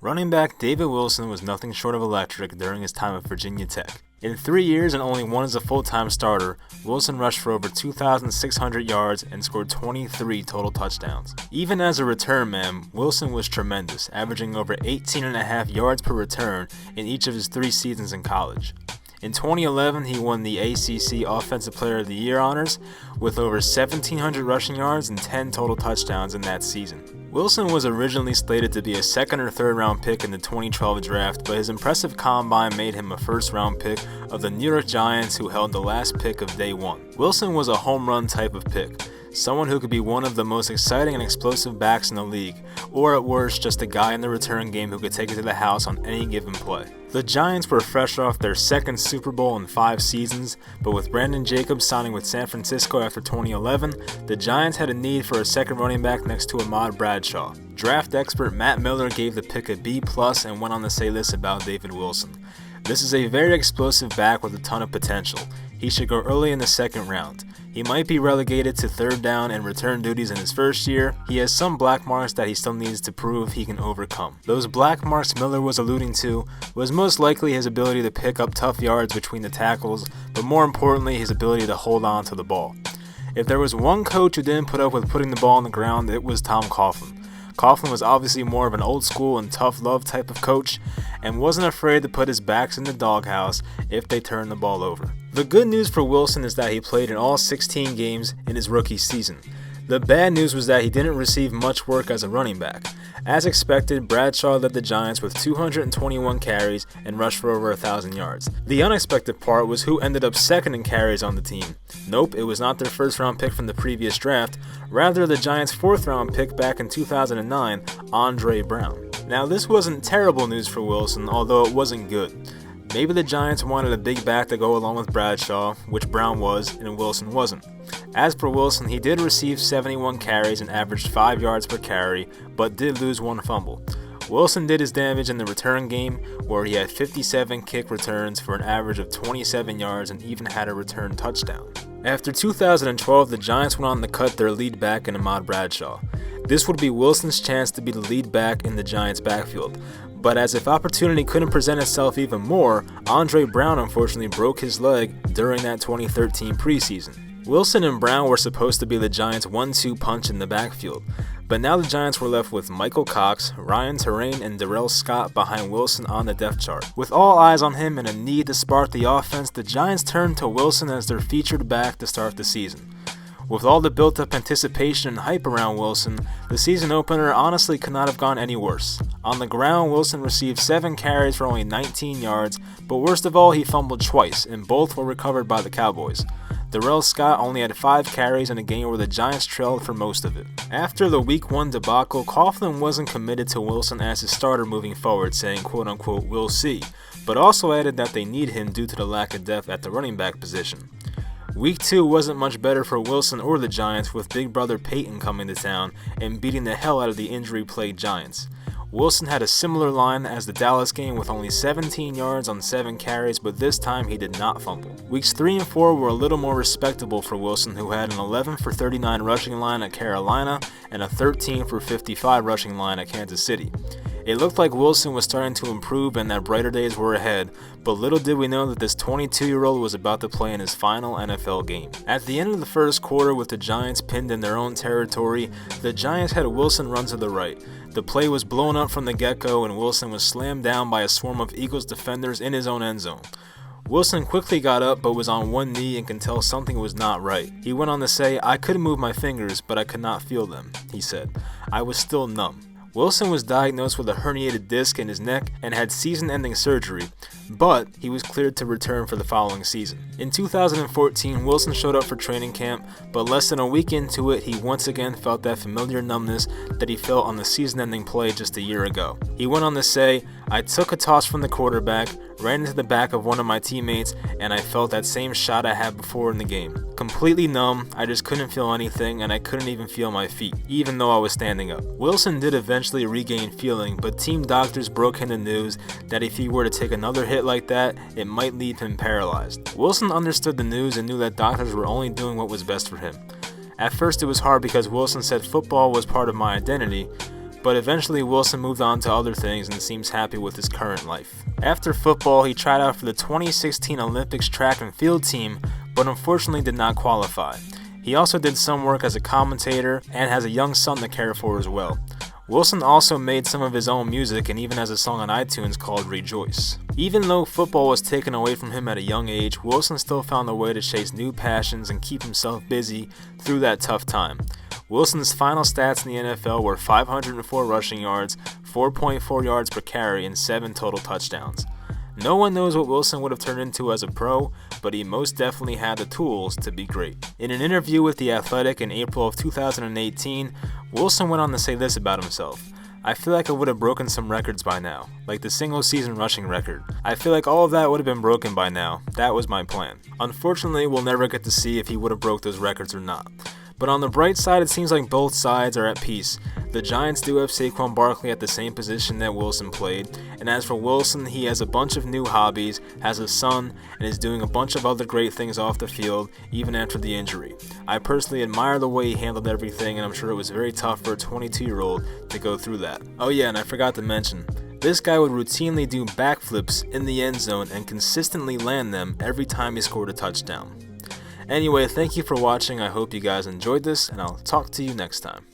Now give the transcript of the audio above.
Running back David Wilson was nothing short of electric during his time at Virginia Tech. In 3 years and only one as a full-time starter, Wilson rushed for over 2,600 yards and scored 23 total touchdowns. Even as a return man, Wilson was tremendous, averaging over 18.5 yards per return in each of his 3 seasons in college. In 2011, he won the ACC Offensive Player of the Year honors with over 1,700 rushing yards and 10 total touchdowns in that season. Wilson was originally slated to be a second or third round pick in the 2012 draft, but his impressive combine made him a first round pick of the New York Giants, who held the last pick of day one. Wilson was a home run type of pick, someone who could be one of the most exciting and explosive backs in the league, or at worst, just a guy in the return game who could take it to the house on any given play. The Giants were fresh off their second Super Bowl in 5 seasons, but with Brandon Jacobs signing with San Francisco after 2011, the Giants had a need for a second running back next to Ahmad Bradshaw. Draft expert Matt Miller gave the pick a B+ and went on to say this about David Wilson: "This is a very explosive back with a ton of potential. He should go early in the second round. He might be relegated to third down and return duties in his first year. He has some black marks that he still needs to prove he can overcome." Those black marks Miller was alluding to was most likely his ability to pick up tough yards between the tackles, but more importantly, his ability to hold on to the ball. If there was one coach who didn't put up with putting the ball on the ground, it was Tom Coughlin. Coughlin was obviously more of an old school and tough love type of coach, and wasn't afraid to put his backs in the doghouse if they turned the ball over. The good news for Wilson is that he played in all 16 games in his rookie season. The bad news was that he didn't receive much work as a running back. As expected, Bradshaw led the Giants with 221 carries and rushed for over 1,000 yards. The unexpected part was who ended up second in carries on the team. Nope, it was not their first round pick from the previous draft, rather the Giants' 4th round pick back in 2009, Andre Brown. Now this wasn't terrible news for Wilson, although it wasn't good. Maybe the Giants wanted a big back to go along with Bradshaw, which Brown was and Wilson wasn't. As for Wilson, he did receive 71 carries and averaged 5 yards per carry, but did lose 1 fumble. Wilson did his damage in the return game, where he had 57 kick returns for an average of 27 yards and even had a return touchdown. After 2012, the Giants went on to cut their lead back in Ahmad Bradshaw. This would be Wilson's chance to be the lead back in the Giants' backfield. But as if opportunity couldn't present itself even more, Andre Brown unfortunately broke his leg during that 2013 preseason. Wilson and Brown were supposed to be the Giants' 1-2 punch in the backfield, but now the Giants were left with Michael Cox, Ryan Terrain, and Darrell Scott behind Wilson on the depth chart. With all eyes on him and a need to spark the offense, the Giants turned to Wilson as their featured back to start the season. With all the built-up anticipation and hype around Wilson, the season opener honestly could not have gone any worse. On the ground, Wilson received 7 carries for only 19 yards, but worst of all, he fumbled twice, and both were recovered by the Cowboys. Darrell Scott only had 5 carries in a game where the Giants trailed for most of it. After the Week 1 debacle, Coughlin wasn't committed to Wilson as his starter moving forward, saying quote-unquote, "we'll see," but also added that they need him due to the lack of depth at the running back position. Week 2 wasn't much better for Wilson or the Giants, with big brother Peyton coming to town and beating the hell out of the injury-plagued Giants. Wilson had a similar line as the Dallas game with only 17 yards on 7 carries, but this time he did not fumble. Weeks 3 and 4 were a little more respectable for Wilson, who had an 11 for 39 rushing line at Carolina and a 13 for 55 rushing line at Kansas City. It looked like Wilson was starting to improve and that brighter days were ahead, but little did we know that this 22-year-old was about to play in his final NFL game. At the end of the first quarter, with the Giants pinned in their own territory, the Giants had Wilson run to the right. The play was blown up from the get-go and Wilson was slammed down by a swarm of Eagles defenders in his own end zone. Wilson quickly got up but was on one knee and could tell something was not right. He went on to say, "I could move my fingers, but I could not feel them," he said. "I was still numb." Wilson was diagnosed with a herniated disc in his neck and had season-ending surgery, but he was cleared to return for the following season. In 2014, Wilson showed up for training camp, but less than a week into it, he once again felt that familiar numbness that he felt on the season-ending play just a year ago. He went on to say, "I took a toss from the quarterback, ran into the back of one of my teammates, and I felt that same shot I had before in the game. Completely numb, I just couldn't feel anything, and I couldn't even feel my feet, even though I was standing up." Wilson did eventually regain feeling, but team doctors broke him the news that if he were to take another hit like that, it might leave him paralyzed. Wilson understood the news and knew that doctors were only doing what was best for him. At first it was hard because Wilson said football was part of my identity, but eventually Wilson moved on to other things and seems happy with his current life. After football, he tried out for the 2016 Olympics track and field team, but unfortunately did not qualify. He also did some work as a commentator and has a young son to care for as well. Wilson also made some of his own music and even has a song on iTunes called Rejoice. Even though football was taken away from him at a young age, Wilson still found a way to chase new passions and keep himself busy through that tough time. Wilson's final stats in the NFL were 504 rushing yards, 4.4 yards per carry, and 7 total touchdowns. No one knows what Wilson would have turned into as a pro, but he most definitely had the tools to be great. In an interview with The Athletic in April of 2018, Wilson went on to say this about himself: "I feel like I would have broken some records by now, like the single season rushing record. I feel like all of that would have been broken by now. That was my plan." Unfortunately, we'll never get to see if he would have broke those records or not. But on the bright side, it seems like both sides are at peace. The Giants do have Saquon Barkley at the same position that Wilson played, and as for Wilson, he has a bunch of new hobbies, has a son, and is doing a bunch of other great things off the field, even after the injury. I personally admire the way he handled everything, and I'm sure it was very tough for a 22-year-old to go through that. Oh yeah, and I forgot to mention, this guy would routinely do backflips in the end zone and consistently land them every time he scored a touchdown. Anyway, thank you for watching. I hope you guys enjoyed this, and I'll talk to you next time.